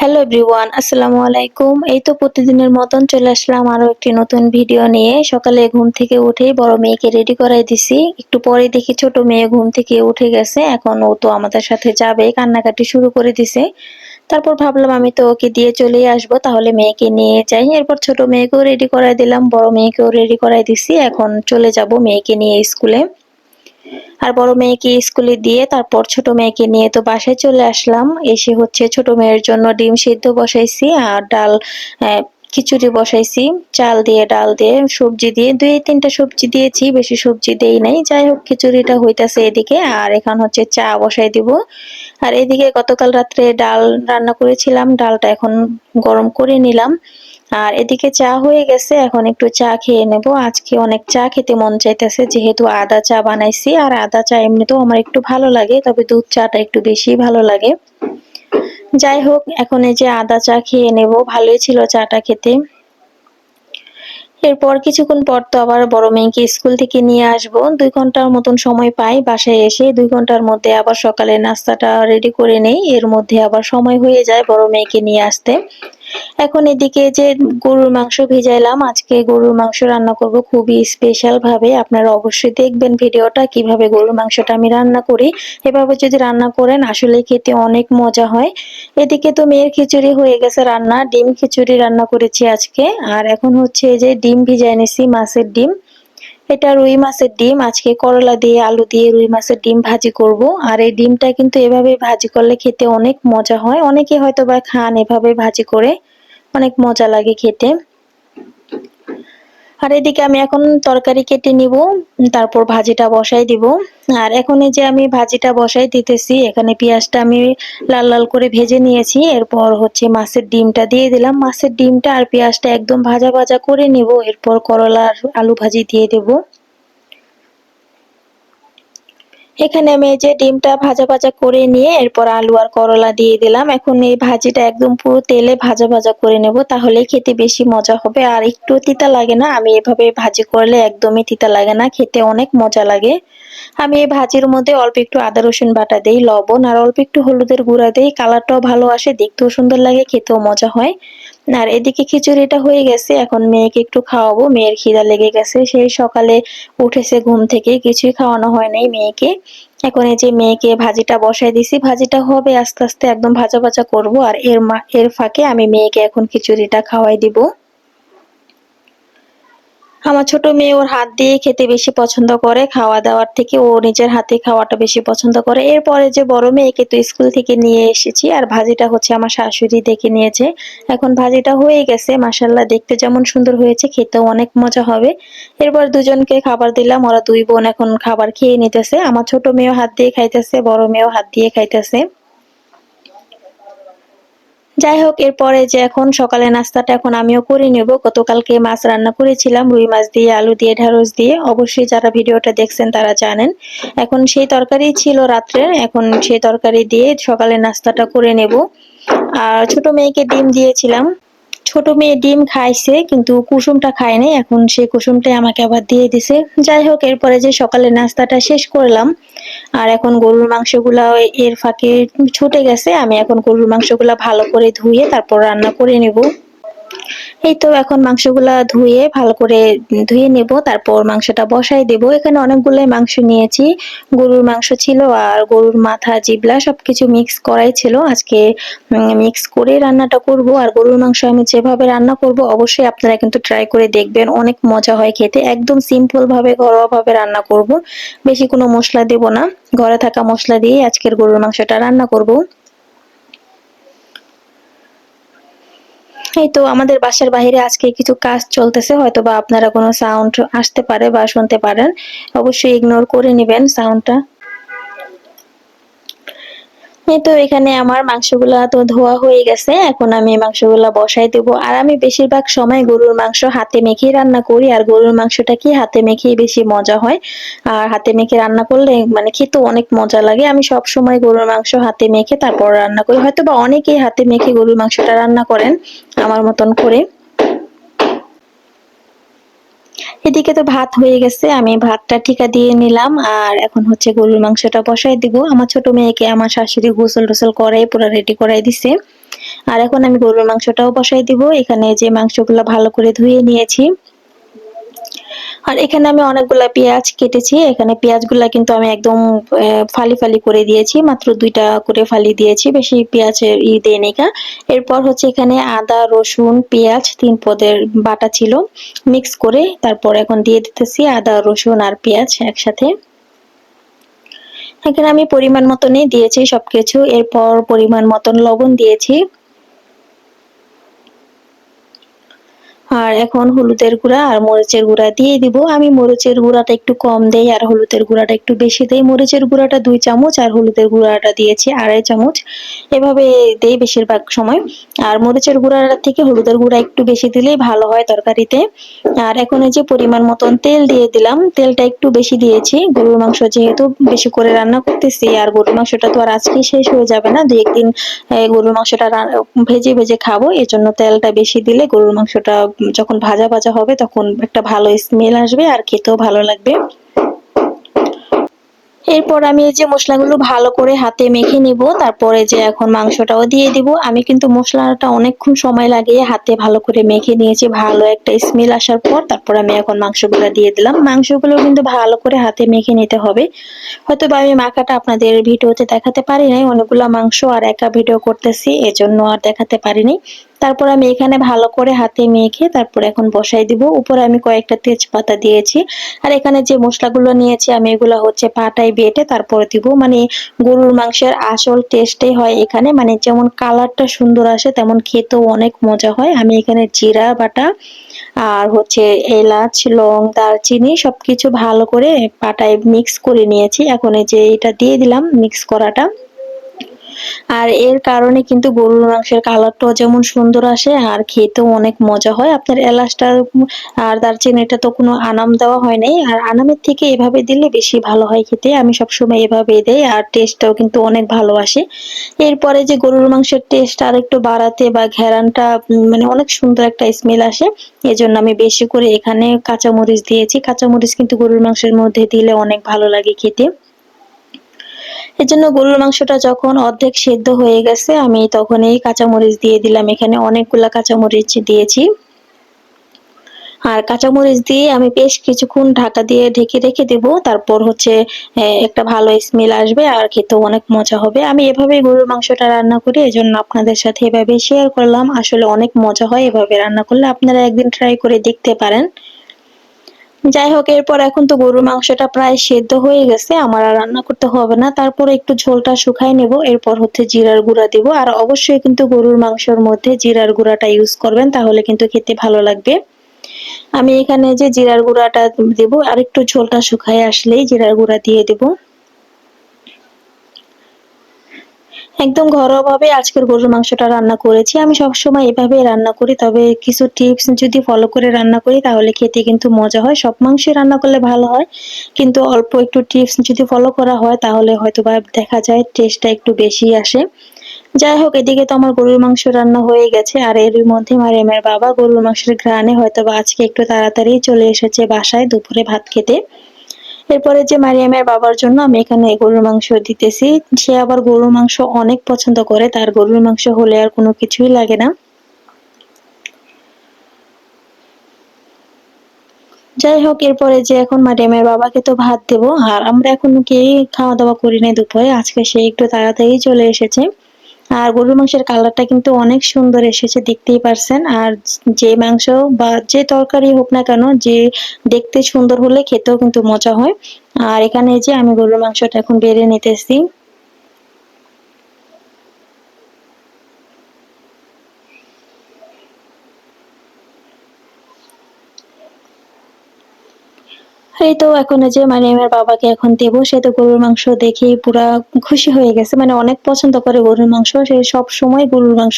Hello everyone, আসসালামু আলাইকুম। এই তো প্রতিদিনের মতন চলে আসলাম আরো একটি নতুন ভিডিও নিয়ে। সকালে ঘুম থেকে উঠেই বড় মেয়েকে রেডি করাই দিছি। একটু পরে দেখি ছোট মেয়ে ঘুম থেকে উঠে গেছে। এখন ও তো আমাদের সাথে যাবে, কান্নাকাটি শুরু করে দিছে। তারপর ভাবলাম আমি তো ওকে দিয়ে চলেই আসবো, তাহলে মেয়েকে নিয়ে যাই। এরপর ছোট মেয়েকেও রেডি করাই দিলাম, বড় মেয়েকেও রেডি করাই দিছি। এখন চলে যাব মেয়েকে নিয়ে স্কুলে। আর বড় মেয়েকে স্কুলে দিয়ে তারপর ছোট মেয়েকে নিয়ে তো বাসায় চলে আসলাম। এসে হচ্ছে ছোট মেয়ের জন্য ডিম সিদ্ধ বসাইছি আর ডাল, খিচুড়ি বসাইছি। চাল দিয়ে, ডাল দিয়ে, সবজি দিয়ে, 2-3টা সবজি দিয়েছি, বেশি সবজি দেই নাই। যাই হোক, খিচুড়িটা হইতাছে এদিকে, আর এখন হচ্ছে চা বসাই দিব। আর এদিকে গতকাল রাত্রে ডাল রান্না করেছিলাম, ডালটা এখন গরম করে নিলাম। আর এদিকে চা হয়ে গেছে, এখন একটু চা খেয়ে নেব। আজকে অনেক চা খেতে মন চাইতেছে, যেহেতু আদা চা বানাইছি। আর আদা চা এমনিতেও আমার একটু ভালো লাগে, তবে দুধ চাটা একটু বেশি ভালো লাগে। যাই হোক, এখন এই যে আদা চা খেয়ে নেব। ভালোই ছিল চাটা খেতে। এরপর কিছুক্ষণ পর তো আবার বড় মেয়েকে স্কুল থেকে নিয়ে আসবো। 2 ঘন্টার মতন সময় পাই বাসায় এসে। 2 ঘন্টার মধ্যে আবার সকালে নাস্তাটা রেডি করে নেই, এর মধ্যে আবার সময় হয়ে যায় বড় মেয়েকে নিয়ে আসতে। এখন এদিকে যে গরুর মাংস ভিজাইলাম, আজকে গরুর মাংস রান্না করব খুবই স্পেশাল ভাবে। আপনারা অবশ্যই দেখবেন ভিডিওটা, কিভাবে গরুর মাংসটা আমি রান্না করি। এভাবে যদি রান্না করেন আসলে খেতে অনেক মজা হয়। এদিকে তো মেয়ের খিচুড়ি হয়ে গেছে রান্না, ডিম খিচুড়ি রান্না করেছি আজকে। আর এখন হচ্ছে এই যে ডিম ভিজাই নিছি, মাছের ডিম। এটা রুই মাছের ডিম। আজকে করলা দিয়ে, আলু দিয়ে রুই মাছের ডিম ভাজি করব। আর এই ডিমটা কিন্তু এভাবে ভাজি করলে খেতে অনেক মজা হয়। অনেকে হয়তোবা খান এভাবে ভাজি করে, অনেক মজা লাগে খেতে। আর এদিকে আমি এখন তরকারি কেটে নিব, তারপর ভাজিটা বসাই দিব। আর এখন এই যে আমি ভাজিটা বসাই দিতেছি, এখানে পেঁয়াজটা আমি লাল লাল করে ভেজে নিয়েছি। এরপর হচ্ছে মাছের ডিমটা দিয়ে দিলাম। মাছের ডিমটা আর পেঁয়াজটা একদম ভাজা ভাজা করে নিব। এরপর করলা আর আলু ভাজি দিয়ে দেব। এখানে আমি এই যে ডিমটা ভাজা ভাজা করে নিয়ে এরপর আলু আর করলা দিয়ে দিলাম। এখন এই ভাজিটা একদম পুরো তেলে ভাজা ভাজা করে নেব, তাহলেই খেতে বেশি মজা হবে। আর একটু তিতা লাগে না, আমি এভাবে ভাজি করলে একদমই তিতা লাগে না, খেতে অনেক মজা লাগে। আমি এই ভাজির মধ্যে অল্প একটু আদা রসুন বাটা দেই, লবণ আর অল্প একটু হলুদের গুঁড়া দেই। কালারটাও ভালো আসে, দেখতেও সুন্দর লাগে, খেতেও মজা হয়। আর এদিকে খিচুড়িটা হয়ে গেছে, এখন মেয়েকে একটু খাওয়াবো। মেয়ের খিদা লেগে গেছে, সেই সকালে উঠেছে ঘুম থেকে, কিছুই খাওয়ানো হয় নাই মেয়েকে। এখন এই যে মেয়েকে ভাজিটা বসাই দিছি, ভাজিটা হবে আস্তে আস্তে, একদম ভাজা ভাজা করব। আর এর ফাঁকে আমি মেয়েকে এখন খিচুড়িটা খাওয়াই দিব। আমার ছোট মেয়ে ওর হাত দিয়ে খেতে বেশি পছন্দ করে, খাওয়া দাওয়ার থেকে ও নিজের হাতে খাওয়াটা বেশি পছন্দ করে। এরপরে যে বড় মেয়েকে তো স্কুল থেকে নিয়ে এসেছি, আর ভাজিটা হচ্ছে আমার শাশুড়ি দেখে নিয়েছে। এখন ভাজিটা হয়ে গেছে, মাশাআল্লাহ দেখতে যেমন সুন্দর হয়েছে, খেতেও অনেক মজা হবে। এরপর দুজনকে খাবার দিলাম, ওরা দুই বোন এখন খাবার খেয়ে নিতেছে। আমার ছোট মেয়েও হাত দিয়ে খাইতেছে, বড় মেয়েও হাত দিয়ে খাইতেছে। যাই হোক, এরপরে যে এখন সকালে নাস্তাটা এখন আমিও করে নেব। গতকালকে মাছ রান্না করেছিলাম, রুই মাছ দিয়ে, আলু দিয়ে, ঢেঁড়স দিয়ে। অবশ্যই যারা ভিডিওটা দেখছেন তারা জানেন। এখন সেই তরকারিই ছিল রাত্রে, এখন সেই তরকারি দিয়ে সকালে নাস্তাটা করে নেব। আর ছোট মেয়েকে ডিম দিয়েছিলাম। ছোট মেয়ে ডিম খাইছে কিন্তু কুসুমটা খায় নাই, এখন সেই কুসুমটাই আমাকে আবার দিয়ে দিছে। যাই হোক, এরপরে যে সকালে নাস্তাটা শেষ করলাম। আর এখন গরুর মাংসগুলা এর ফাঁকে ছুটে গেছে, আমি এখন গরুর মাংসগুলা ভালো করে ধুয়ে তারপর রান্না করে নেব। এই তো এখন মাংসগুলা ধুয়ে ভালো করে ধুয়ে নেব, তারপর মাংসটা বসাই দেব। এখানে অনেকগুলাই মাংস নিয়েছি, গরুর মাংস ছিল আর গরুর মাথা, জিবলা সবকিছু মিক্স করাই ছিল। আজকে মিক্স করে রান্নাটা করব। আর গরুর মাংস আমি যেভাবে রান্না করব অবশ্যই আপনারা কিন্তু ট্রাই করে দেখবেন, অনেক মজা হয় খেতে। একদম সিম্পল ভাবে, ঘরোয়া ভাবে রান্না করব, বেশি কোনো মশলা দেব না। ঘরে থাকা মশলা দিয়ে আজকের গরুর মাংসটা রান্না করব। এই তো আমাদের বাসার বাইরে আজকে কিছু কাজ চলতেছে, হয়তোবা আপনারা কোনো সাউন্ড আসতে পারে বা শুনতে পারেন, অবশ্যই ইগনোর করে নিবেন সাউন্ডটা। এই তো এখানে আমার মাংসগুলা তো ধোয়া হয়ে গেছে, এখন আমি মাংসগুলা বসাই দেব। আর আমি বেশিরভাগ সময় গরুর মাংস হাতে মেখে রান্না করি, আর গরুর মাংসটা কি হাতে মেখেই বেশি মজা হয়। আর হাতে মেখে রান্না করলে মানে খেতে অনেক মজা লাগে। আমি সব সময় গরুর মাংস হাতে মেখে তারপর রান্না করি, হয়তোবা অনেকেই হাতে মেখে গরুর মাংসটা রান্না করেন আমার মতন করে। এদিকে তো ভাত হয়ে গেছে, আমি ভাতটা ঠিকা দিয়ে নিলাম। আর এখন হচ্ছে গরুর মাংসটা বসাই দিব। আমার ছোট মেয়েকে আমার শাশুড়ি গোসল টোসল করাই পুরো রেডি করাই দিছে। আর এখন আমি গরুর মাংসটাও বসাই দিব। এখানে যে মাংসগুলো ভালো করে ধুয়ে নিয়েছি। আর এখানে আমি অনেকগুলা পেঁয়াজ কেটেছি। এখানে পেঁয়াজগুলা কিন্তু আমি একদম ফালি ফালি করে দিয়েছি। মাত্র ২ টা করে ফালি দিয়েছি। বেশি পেঁয়াজের দেইনি কা। এরপর হচ্ছে এখানে আদা, রসুন, পেঁয়াজ ৩ পদের বাটা ছিল। মিক্স করে তারপর এখন দিয়ে দিতেছি আদা, রসুন আর পেঁয়াজ একসাথে। এখানে আমি পরিমাণ মতনই দিয়েছি সবকিছু। এরপর পরিমাণ মতন লবণ দিয়েছি। আর এখন হলুদের গুঁড়া আর মরিচের গুঁড়া দিয়ে দিব। আমি মরিচের গুঁড়াটা একটু কম দেই আর হলুদের গুঁড়াটা একটু বেশি দেই। মরিচের গুঁড়াটা ২ চামচ আর হলুদের গুঁড়াটা দিয়েছি ২.৫ চামচ। এভাবে দেই বেশিরভাগ সময়। আর মরিচের গুঁড়াটা থেকে হলুদের গুঁড়া একটু বেশি দিলেই ভালো হয় তরকারিতে। আর এখন এই যে পরিমাণ মতন তেল দিয়ে দিলাম। তেলটা একটু বেশি দিয়েছি। গরুর মাংস যেহেতু বেশি করে রান্না করতেছি আর গরুর মাংসটা তো আর আজকেই শেষ হয়ে যাবে না। ২-১ দিন গরুর মাংসটা ভেজে ভেজে খাবো। এজন্য তেলটা বেশি দিলে গরুর মাংসটা যখন ভাজা ভাজা হবে তখন একটা ভালো স্মেল আসবে আর খেতেও ভালো লাগবে। এরপর আমি এই যে মশলাগুলো ভালো করে হাতে মেখে নিব। তারপরে যে এখন মাংসটাও দিয়ে দিব। আমি কিন্তু মশলাটা অনেকক্ষণ সময় লাগিয়ে হাতে ভালো করে মেখে নিয়েছি। ভালো একটা স্মেল আসার পর তারপর আমি এখন মাংসগুলো দিয়ে দিলাম। মাংসগুলো কিন্তু ভালো করে হাতে মেখে নিতে হবে। হয়তোবা আমি মাখাটা আপনাদের ভিডিওতে দেখাতে পারি নাই। অনেকগুলা মাংস আর একা ভিডিও করতেছি এজন্য আর দেখাতে পারিনি। তারপর আমি এখানে ভালো করে হাতে মেখে তারপর এখন বসাই দিব। উপরে আমি কয়েকটা তেজপাতা দিয়েছি। আর এখানে যে মশলাগুলো নিয়েছি আমি এগুলা হচ্ছে পাটায় বেটে তারপরে দিব। মানে গরুর মাংসের আসল টেস্টই হয় এখানে। মানে যেমন কালারটা সুন্দর আসে তেমন খেতেও অনেক মজা হয়। আমি এখানে জিরা বাটা আর হচ্ছে এলাচ, লং, দারচিনি সবকিছু ভালো করে পাটায় মিক্স করে নিয়েছি। এখন এই যে এটা দিয়ে দিলাম মিক্স করাটা। আর এর কারণে কিন্তু গরুর মাংসের কালারটাও যেমন সুন্দর আসে আর খেতেও অনেক মজা হয়। আপনার এলাচটা আর দারচিনিটা তো কোনো আনাম দেওয়া হয় নাই। আর আনামের থেকে এভাবে দিলে বেশি ভালো হয় খেতে। আমি সবসময় এভাবেই দেই আর টেস্টটাও কিন্তু অনেক ভালো আসে। এরপরে যে গরুর মাংসের টেস্ট আরেকটু বাড়াতে বা ঘ্রাণটা মানে অনেক সুন্দর একটা স্মেল আসে। এজন্য আমি বেশি করে এখানে কাঁচামরিচ দিয়েছি। কাঁচামরিচ কিন্তু গরুর মাংসের মধ্যে দিলে অনেক ভালো লাগে খেতে। এজন্য গরুর মাংসটা যখন অর্ধেক সেদ্ধ হয়ে গেছে আমি তখন এই কাঁচামরিচ দিয়ে দিলাম। এখানে অনেকগুলা কাঁচামরিচ দিয়েছি। আর কাঁচামরিচ দিয়ে আমি বেশ কিছুক্ষণ ঢাকা দিয়ে ঢেকে রেখে দেব। তারপর হচ্ছে একটা ভালো স্মেল আসবে আর খেতেও অনেক মজা হবে। আমি এভাবেই গরুর মাংসটা রান্না করি। এজন্য আপনাদের সাথে এভাবে শেয়ার করলাম। আসলে অনেক মজা হয় এভাবে রান্না করলে। আপনারা একদিন ট্রাই করে দেখতে পারেন। যাই হোক এরপর এখন তো গরুর মাংসটা প্রায় সেদ্ধ হয়ে গেছে। আমার আর রান্না করতে হবে না। তারপর একটু ঝোলটা শুকায় নেব। এরপর হচ্ছে জিরার গুঁড়া দিব। আর অবশ্যই কিন্তু গরুর মাংসের মধ্যে জিরার গুঁড়াটা ইউজ করবেন তাহলে কিন্তু খেতে ভালো লাগবে। আমি এখানে যে জিরার গুঁড়াটা দেব আর একটু ঝোলটা শুকায় আসলেই জিরার গুঁড়া দিয়ে দেব। একদম ঘরোয়াভাবে আজকের গরুর মাংসটা রান্না করেছি। আমি সবসময় এভাবেই রান্না করি। তবে কিছু টিপস যদি ফলো করে রান্না করি তাহলে খেতে কিন্তু মজা হয়। সব মাংসই রান্না করলে ভালো হয়। কিন্তু অল্প একটু টিপস যদি ফলো করা হয় তাহলে হয়তোবা দেখা যায় টেস্টটা একটু বেশি আসে। যাই হোক এদিকে তো আমার গরুর মাংস রান্না হয়ে গেছে আর এর মধ্যে মারিয়ামের বাবা গরুর মাংসের ঘ্রাণে হয়তোবা আজকে একটু তাড়াতাড়ি চলে এসেছে বাসায় দুপুরে ভাত খেতে। এরপরে যে মারিয়ামের বাবার জন্য আমি এখানে গরুর মাংস দিতেছি। সে আবার গরুর মাংস অনেক পছন্দ করে। তার গরুর মাংস হলে আর কোনো কিছুই লাগে না। যাই হোক এরপরে যে এখন মারিয়ামের বাবাকে তো ভাত দেব। আর আমরা এখন কেউই খাওয়া দাওয়া করি নাই দুপুরে। আজকে সে একটু তাড়াতাড়ি চলে এসেছে। আর গরুর মাংসের কালারটা কিন্তু অনেক সুন্দর এসেছে দেখতেই পারছেন। আর যে মাংস বা যে তরকারি হোক না কেন যে দেখতে সুন্দর হলে খেতেও কিন্তু মজা হয়। আর এখানে এই যে আমি গরুর মাংসটা এখন বেড়ে নিতেছি। এই তো এখন এই যে মারিয়ামের বাবাকে এখন দেবো। সে তো গরুর মাংস দেখেই পুরা খুশি হয়ে গেছে। মানে অনেক পছন্দ করে গরুর মাংস। সে সবসময় গরুর মাংস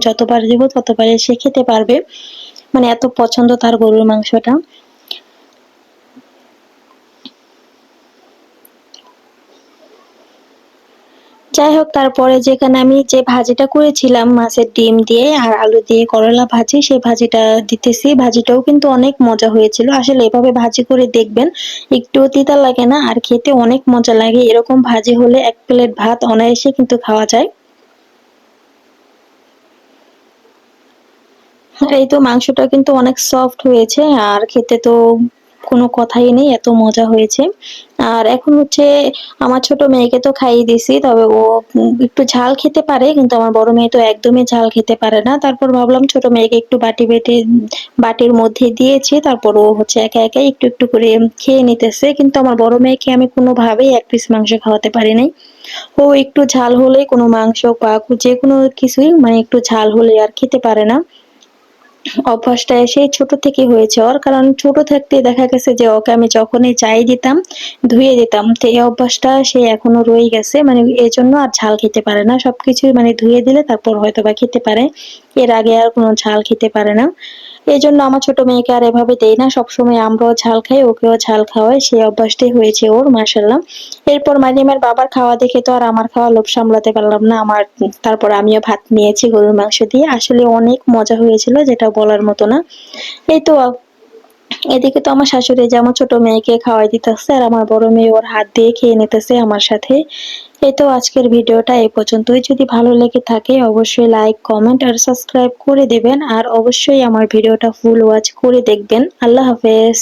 যতবার দিব ততবারই সে খেতে পারবে। মানে এত পছন্দ তার গরুর মাংসটা। যাই হোক তারপরে যেখানে আমি যে ভাজিটা করেছিলাম মাছের ডিম দিয়ে আর আলু দিয়ে করলা ভাজি সেই ভাজিটা দিতেছি। ভাজিটাও কিন্তু অনেক মজা হয়েছিল। আসলে এভাবে ভাজি করে দেখবেন একটুও তিতা লাগে না আর খেতে অনেক মজা লাগে। এরকম ভাজি হলে ১ প্লেট ভাত অনায়াসে কিন্তু খাওয়া যায়। এই তো মাংসটা কিন্তু অনেক সফট হয়েছে আর খেতে তো কোনো কথাই নেই, এত মজা হয়েছে। আর এখন হচ্ছে আমার ছোট মেয়েকে তো খাইয়ে দিছি, তবে ও একটু ঝাল খেতে পারে কিন্তু আমার বড় মেয়ে তো একদমই ঝাল খেতে পারে না। তারপর ভাবলাম ছোট মেয়েকে একটু বাটির মধ্যে দিয়েছি, তারপর ও হচ্ছে একা একাই একটু একটু করে খেয়ে নিতেছে। কিন্তু আমার বড় মেয়েকে আমি কোনোভাবেই এক পিস মাংস খাওয়াতে পারি নাই। ও একটু ঝাল হলেই কোনো মাংস বা যেকোনো কিছুই মানে একটু ঝাল হলে আর খেতে পারে না। অভ্যাসটা সেই ছোট থেকেই হয়েছে ওর। কারণ ছোট থাকতে দেখা গেছে যে ওকে আমি যখনই চাই দিতাম, ধুয়ে দিতাম। তো এই অভ্যাসটা সে এখনো রয়ে গেছে। মানে এজন্য আর ঝাল খেতে পারে না। সবকিছুই মানে ধুয়ে দিলে তারপর হয়তোবা খেতে পারে। এর আগে আর কোনো ঝাল খেতে পারে না। এজন্য আমার ছোট মেয়েকে আর এভাবে দেই না। সবসময় আমরাও ঝাল খাই, ওকেও ঝাল খাওয়াই। সেই অভ্যাসটাই হয়েছে ওর, মাশাআল্লাহ। এরপর মারিয়ামের বাবার খাওয়া দেখে তো আর আমার খাওয়া লোভ সামলাতে পারলাম না। তারপর আমিও ভাত নিয়েছি গরুর মাংস দিয়ে। আসলে অনেক মজা হয়েছিল, যেটা বলার মতো না। এই তো এদিকে তো আমার শাশুড়ি যে আমার ছোট মেয়েকে খাওয়াই দিতেছে আর আমার বড় মেয়ে ওর হাত দিয়ে খেয়ে নিতেছে আমার সাথে। এই তো আজকের ভিডিওটা এই পর্যন্তই। যদি ভালো লেগে থাকে অবশ্যই লাইক, কমেন্ট আর সাবস্ক্রাইব করে দিবেন আর অবশ্যই আমার ভিডিওটা ফুল ওয়াচ করে দেখবেন। আল্লাহ হাফেজ।